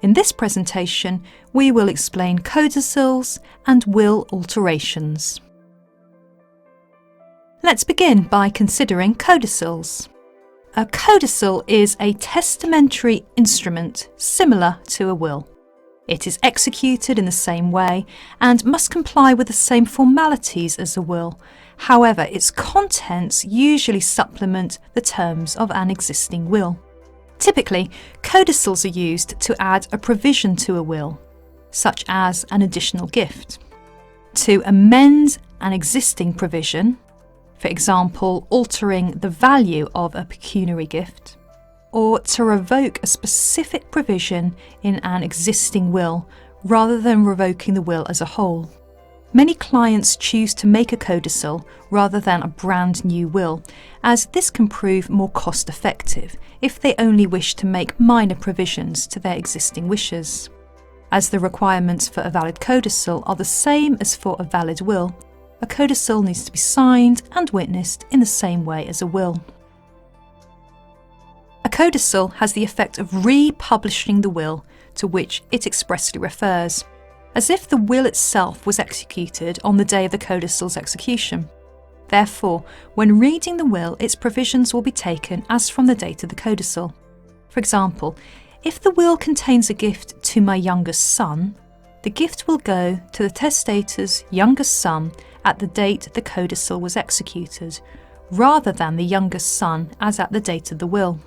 In this presentation, we will explain codicils and will alterations. Let's begin by considering codicils. A codicil is a testamentary instrument similar to a will. It is executed in the same way and must comply with the same formalities as a will. However, its contents usually supplement the terms of an existing will. Typically, codicils are used to add a provision to a will, such as an additional gift, to amend an existing provision, for example, altering the value of a pecuniary gift, or to revoke a specific provision in an existing will rather than revoking the will as a whole. Many clients choose to make a codicil rather than a brand new will, as this can prove more cost-effective if they only wish to make minor provisions to their existing wishes. As the requirements for a valid codicil are the same as for a valid will, a codicil needs to be signed and witnessed in the same way as a will. A codicil has the effect of republishing the will to which it expressly refers, as if the will itself was executed on the day of the codicil's execution. Therefore, when reading the will, its provisions will be taken as from the date of the codicil. For example, if the will contains a gift to my youngest son, the gift will go to the testator's youngest son at the date the codicil was executed, rather than the youngest son as at the date of the will.